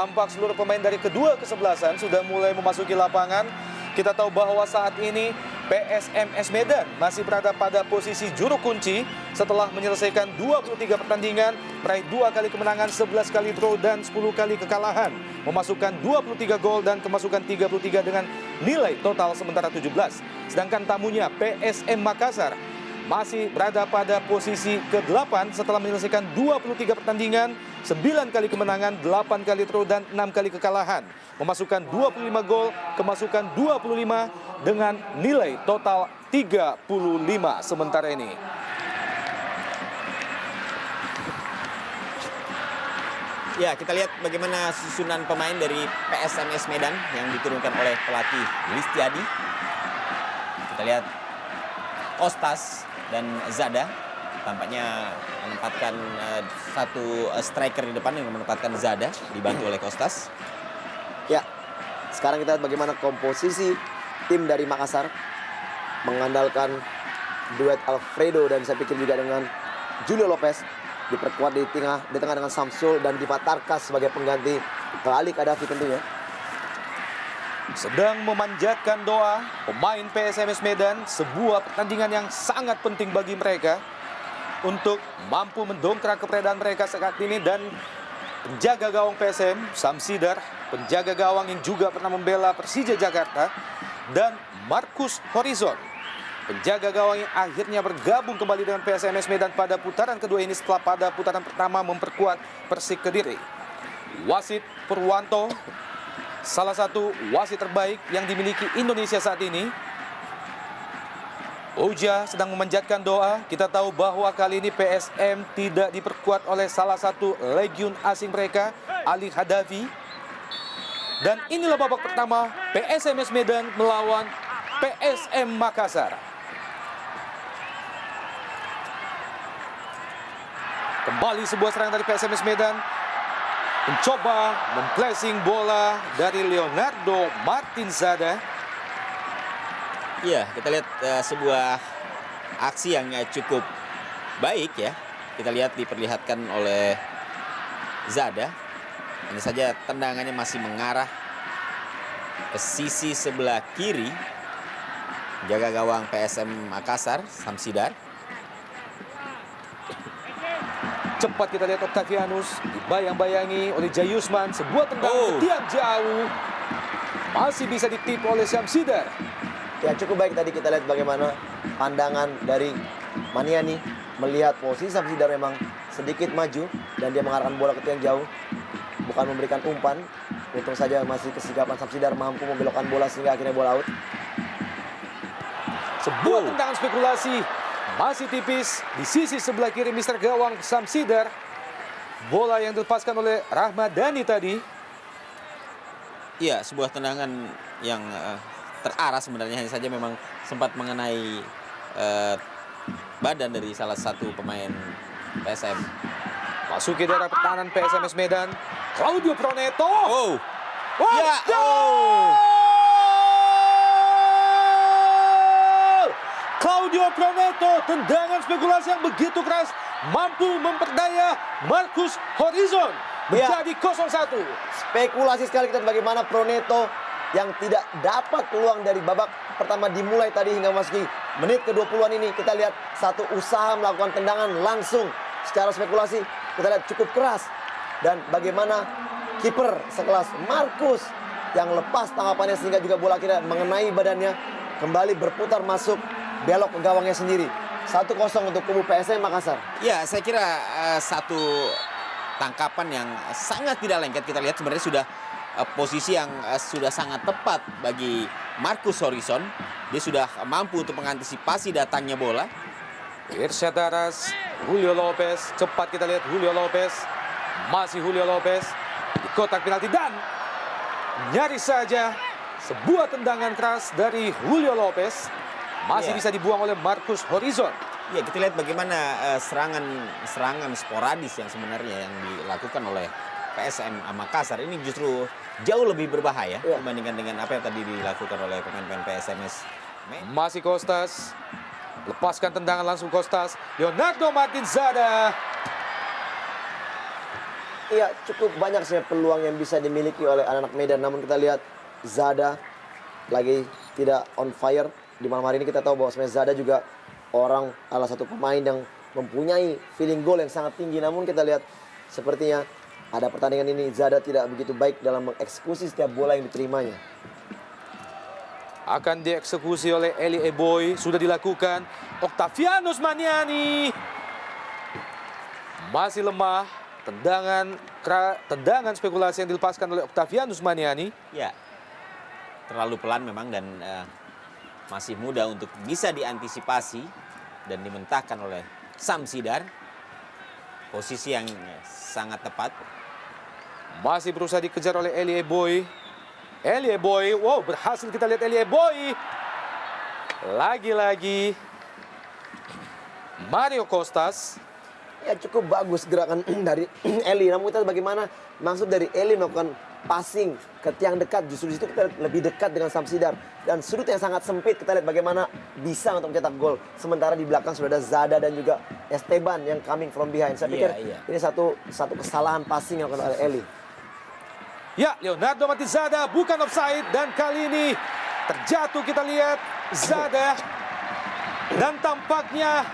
tampak seluruh pemain dari kedua kesebelasan sudah mulai memasuki lapangan. Kita tahu bahwa saat ini PSMS Medan masih berada pada posisi juru kunci setelah menyelesaikan 23 pertandingan, meraih 2 kali kemenangan, 11 kali draw dan 10 kali kekalahan, memasukkan 23 gol dan kemasukan 33 dengan nilai total sementara 17. Sedangkan tamunya PSM Makassar masih berada pada posisi ke-8 setelah menyelesaikan 23 pertandingan, 9 kali kemenangan, 8 kali draw dan 6 kali kekalahan, memasukkan 25 gol, kemasukan 25 dengan nilai total 35 sementara ini. Ya, kita lihat bagaimana susunan pemain dari PSMS Medan yang diturunkan oleh pelatih Listiadi. Kita lihat Kostas dan Zada tampaknya menempatkan satu striker di depan yang menempatkan Zada, dibantu oleh Kostas. Ya, sekarang kita lihat bagaimana komposisi tim dari Makassar mengandalkan duet Alfredo dan saya pikir juga dengan Julio Lopez, diperkuat di tengah dengan Samsul dan Diva Tarkas sebagai pengganti Ali Kadafi tentunya. Sedang memanjatkan doa pemain PSMS Medan, sebuah pertandingan yang sangat penting bagi mereka untuk mampu mendongkrak keberadaan mereka saat ini. Dan penjaga gawang PSM, Samsidar, penjaga gawang yang juga pernah membela Persija Jakarta, dan Markus Horizon, penjaga gawang yang akhirnya bergabung kembali dengan PSMS Medan pada putaran kedua ini setelah pada putaran pertama memperkuat Persik Kediri. Wasit Purwanto, salah satu wasit terbaik yang dimiliki Indonesia saat ini. Oja sedang memanjatkan doa. Kita tahu bahwa kali ini PSM tidak diperkuat oleh salah satu legiun asing mereka, Ali Hadafi. Dan inilah babak pertama PSMS Medan melawan PSM Makassar. Kembali sebuah serangan dari PSMS Medan, mencoba memplacing bola dari Leonardo Martin Zada. Iya, kita lihat sebuah aksi yang cukup baik ya. Kita lihat diperlihatkan oleh Zada. Hanya saja tendangannya masih mengarah ke sisi sebelah kiri. Jaga gawang PSM Makassar, Samsidar. Cepat kita lihat Octavianus dibayang-bayangi oleh Jayusman. Sebuah tendangan tiang jauh masih bisa ditipu oleh Samsidar. Ya, cukup baik tadi kita lihat bagaimana pandangan dari Maniani melihat posisi Samsidar memang sedikit maju dan dia mengarahkan bola ke tiang jauh, bukan memberikan umpan. Untung saja masih kesigapan Samsidar mampu membelokkan bola sehingga akhirnya bola out. Sebuah tendangan spekulasi masih tipis di sisi sebelah kiri Mister Gawang Samsidar. Bola yang dilepaskan oleh Rahmadani tadi. Iya, sebuah tendangan yang terarah sebenarnya, hanya saja memang sempat mengenai badan dari salah satu pemain PSM. Masuki daerah pertahanan PSMS Medan, Claudio Proneto. Ya, Claudio Proneto, tendangan spekulasi yang begitu keras mampu memperdaya Markus Horizon menjadi 0-1. Spekulasi sekali kita bagaimana Proneto yang tidak dapat peluang dari babak pertama dimulai tadi hingga memasuki menit ke-20-an ini. Kita lihat satu usaha melakukan tendangan langsung secara spekulasi. Kita lihat cukup keras. Dan bagaimana kiper sekelas Markus yang lepas tangkapannya sehingga juga bola akhirnya mengenai badannya, kembali berputar masuk belok ke gawangnya sendiri. 1-0 untuk kubu PSM Makassar. Ya, saya kira satu tangkapan yang sangat tidak lengket. Kita lihat sebenarnya sudah posisi yang sudah sangat tepat bagi Markus Horizon. Dia sudah mampu untuk mengantisipasi datangnya bola. Irsyad Daras, Julio Lopez. Cepat kita lihat Julio Lopez. Masih Julio Lopez di kotak penalti dan nyaris saja sebuah tendangan keras dari Julio Lopez masih bisa dibuang oleh Markus Horizon. Ya, kita lihat bagaimana serangan sporadis yang sebenarnya yang dilakukan oleh PSM Makassar ini justru jauh lebih berbahaya dibandingkan dengan apa yang tadi dilakukan oleh pemain-pemain PSMS. Masih Kostas, lepaskan tendangan langsung Kostas. Leonardo Martin Zada. Iya, cukup banyak sih peluang yang bisa dimiliki oleh anak-anak Medan. Namun kita lihat Zada lagi tidak on fire. Di malam hari ini kita tahu bahwa sebenarnya Zada juga salah satu pemain yang mempunyai feeling goal yang sangat tinggi. Namun kita lihat sepertinya ada pertandingan ini Zada tidak begitu baik dalam mengeksekusi setiap bola yang diterimanya. Akan dieksekusi oleh Eli Eboy. Sudah dilakukan. Octavianus Maniani. Masih lemah. Tendangan spekulasi yang dilepaskan oleh Octavianus Maniani. Ya, terlalu pelan memang dan masih mudah untuk bisa diantisipasi dan dimentahkan oleh Samsidar. Posisi yang sangat tepat. Masih berusaha dikejar oleh Eli Eboy. Eli Eboy, wow, berhasil kita lihat Eli Eboy. Lagi-lagi Mario Costas. Ya cukup bagus gerakan dari Eli. Namun kita lihat bagaimana maksud dari Eli melakukan passing ke tiang dekat. Justru di situ kita lebih dekat dengan Samsidar. Dan sudut yang sangat sempit kita lihat bagaimana bisa untuk mencetak gol. Sementara di belakang sudah ada Zada dan juga Esteban yang coming from behind. Saya pikir ini satu kesalahan passing yang dilakukan oleh Eli. Ya, Leonardo Martins Zada bukan offside. Dan kali ini terjatuh kita lihat Zada. Dan tampaknya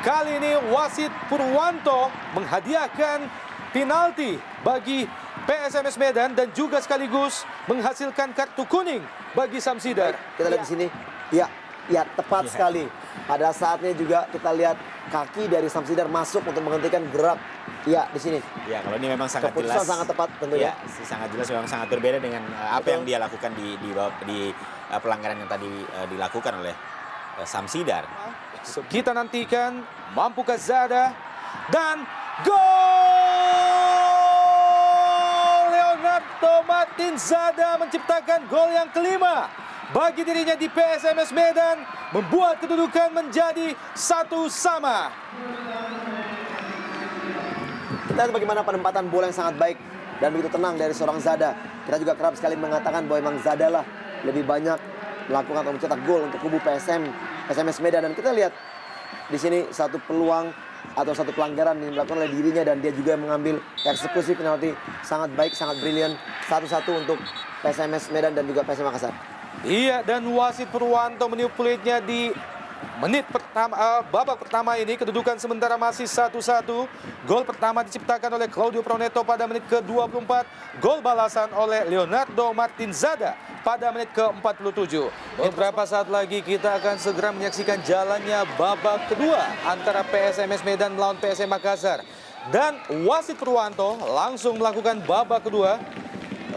kali ini wasit Purwanto menghadiahkan penalti bagi PSMS Medan dan juga sekaligus menghasilkan kartu kuning bagi Samsidar. Kita lihat di sini, ya tepat sekali. Pada saatnya juga kita lihat kaki dari Samsidar masuk untuk menghentikan gerak. Ya di sini. Ya kalau ini memang sangat keputusan jelas. sangat tepat tentunya. Ya, sangat jelas memang sangat berbeda dengan apa yang dia lakukan di pelanggaran yang tadi dilakukan oleh Samsidar. Kita nantikan mampukah Zada dan gol Leonardo Martins Zada menciptakan gol yang kelima bagi dirinya di PSMS Medan, membuat kedudukan menjadi 1-1. Kita lihat bagaimana penempatan bola yang sangat baik dan begitu tenang dari seorang Zada. Kita juga kerap sekali mengatakan bahwa memang Zada lah lebih banyak melakukan atau mencetak gol untuk kubu PSMS Medan. Dan kita lihat di sini satu peluang atau satu pelanggaran yang dilakukan oleh dirinya dan dia juga mengambil eksekusi penalti sangat baik, sangat brilian. 1-1 untuk PSMS Medan dan juga PSM Makassar. Iya, dan wasit Purwanto meniup peluitnya di menit pertama, babak pertama ini. Kedudukan sementara masih 1-1. Gol pertama diciptakan oleh Claudio Proneto pada menit ke-24. Gol balasan oleh Leonardo Martins Zada pada menit ke-47. Beberapa saat lagi kita akan segera menyaksikan jalannya babak kedua antara PSMS Medan melawan PSM Makassar. Dan wasit Purwanto langsung melakukan babak kedua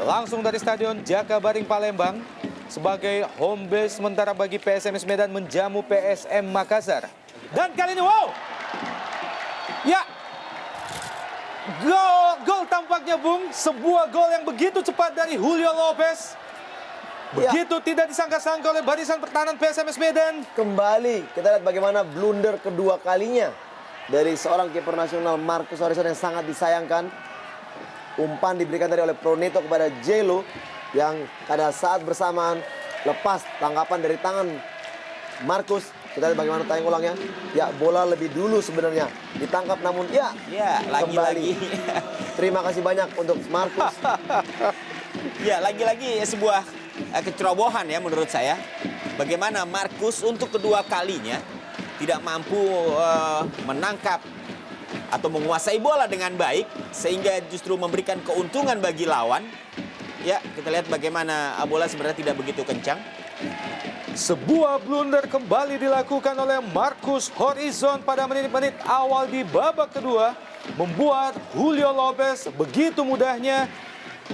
langsung dari Stadion Jakabaring Palembang sebagai home base sementara bagi PSMS Medan menjamu PSM Makassar. Dan kali ini wow! Ya. Gol tampaknya Bung, sebuah gol yang begitu cepat dari Julio Lopez. Begitu tidak disangka-sangka oleh barisan pertahanan PSMS Medan. Kembali kita lihat bagaimana blunder kedua kalinya dari seorang kiper nasional Marcus Horizon yang sangat disayangkan. Umpan diberikan tadi oleh Proneto kepada Jelo yang pada saat bersamaan lepas tangkapan dari tangan Marcus. Kita lihat bagaimana tayang ulangnya. Ya, bola lebih dulu sebenarnya ditangkap namun ya lagi-lagi. Terima kasih banyak untuk Marcus. Ya, lagi-lagi sebuah kecerobohan ya menurut saya. Bagaimana Marcus untuk kedua kalinya tidak mampu menangkap atau menguasai bola dengan baik sehingga justru memberikan keuntungan bagi lawan. Ya, kita lihat bagaimana bola sebenarnya tidak begitu kencang. Sebuah blunder kembali dilakukan oleh Marcus Horizon pada menit-menit awal di babak kedua, membuat Julio Lopez begitu mudahnya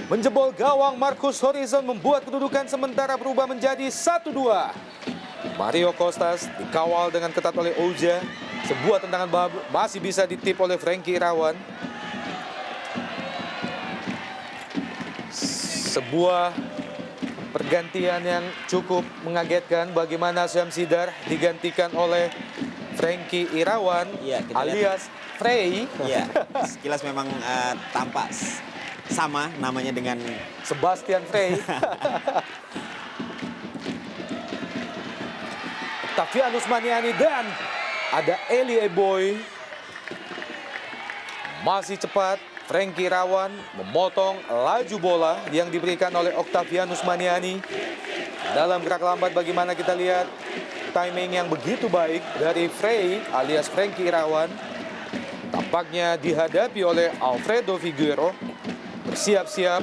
menjebol gawang. Marcus Horizon membuat kedudukan sementara berubah menjadi 1-2. Mario Costas dikawal dengan ketat oleh Oja. Sebuah tendangan masih bisa ditip oleh Frankie Irawan. Sebuah pergantian yang cukup mengagetkan, bagaimana Samsidar digantikan oleh Frankie Irawan Ya, alias Frey. Ya, sekilas memang tampak sama namanya dengan Sebastian Frey. Octavianus Maniani dan ada Eli Eboy. Masih cepat Frankie Irawan memotong laju bola yang diberikan oleh Octavianus Maniani. Dalam gerak lambat bagaimana kita lihat timing yang begitu baik dari Frey alias Frankie Irawan. Tampaknya dihadapi oleh Alfredo Figueroa. Bersiap-siap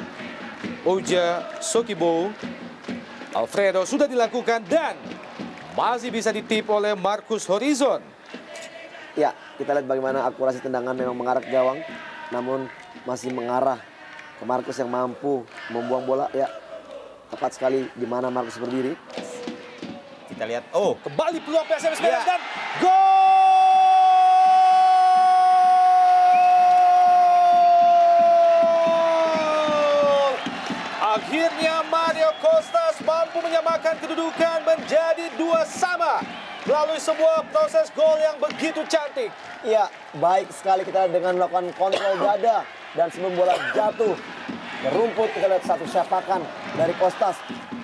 Oja Sokibo. Alfredo sudah dilakukan dan masih bisa ditip oleh Marcus Horizon. Ya, kita lihat bagaimana akurasi tendangan memang mengarah ke gawang. Namun masih mengarah ke Marcus yang mampu membuang bola. Ya, tepat sekali di mana Marcus berdiri. Kita lihat, oh, Kembali peluang PSMS Medan Iya. dan gol! Akhirnya Mario Costas mampu menyamakan kedudukan menjadi 2-2 melalui sebuah proses gol yang begitu cantik. Ya, baik sekali kita dengan melakukan kontrol dada. Dan sebelum bola jatuh ke rumput, kita lihat satu sepakan dari Kostas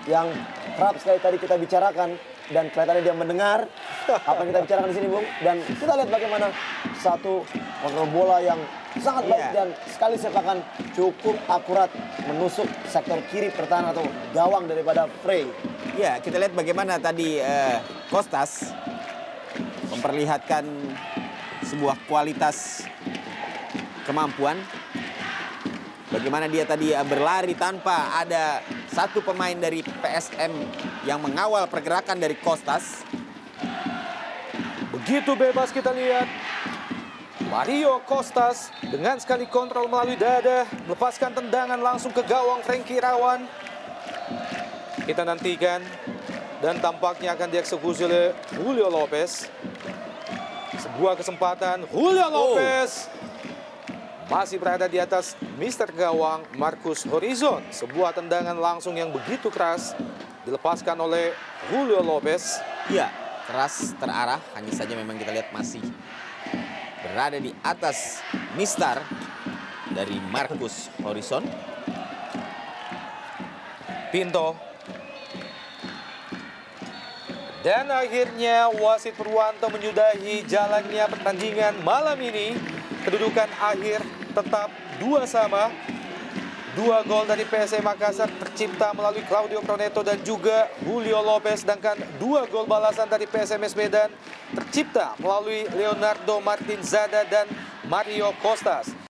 yang kerap sekali tadi kita bicarakan. Dan kelihatannya dia mendengar apa yang kita bicarakan di sini, Bung. Dan kita lihat bagaimana satu kontrol bola yang sangat baik dan sekali sepakan cukup akurat menusuk sektor kiri pertahanan atau gawang daripada Frey. ya kita lihat bagaimana tadi Kostas memperlihatkan sebuah kualitas kemampuan. Bagaimana dia tadi berlari tanpa ada satu pemain dari PSM yang mengawal pergerakan dari Kostas. Begitu bebas kita lihat Mario Costas dengan sekali kontrol melalui dada, melepaskan tendangan langsung ke gawang Frankie Irawan. Kita nantikan dan tampaknya akan dieksekusi oleh Julio Lopez. Sebuah kesempatan, Julio Lopez masih berada di atas Mister Gawang Marcus Horizon. Sebuah tendangan langsung yang begitu keras dilepaskan oleh Julio Lopez. Ya, keras terarah, hanya saja memang kita lihat masih berada di atas Mister dari Marcus Horizon. Pinto. Dan akhirnya wasit Purwanto menyudahi jalannya pertandingan malam ini. Kedudukan akhir tetap 2-2. 2 gol dari PSM Makassar tercipta melalui Claudio Proneto dan juga Julio Lopez. Sedangkan 2 gol balasan dari PSMS Medan tercipta melalui Leonardo Martin Zada dan Mario Costas.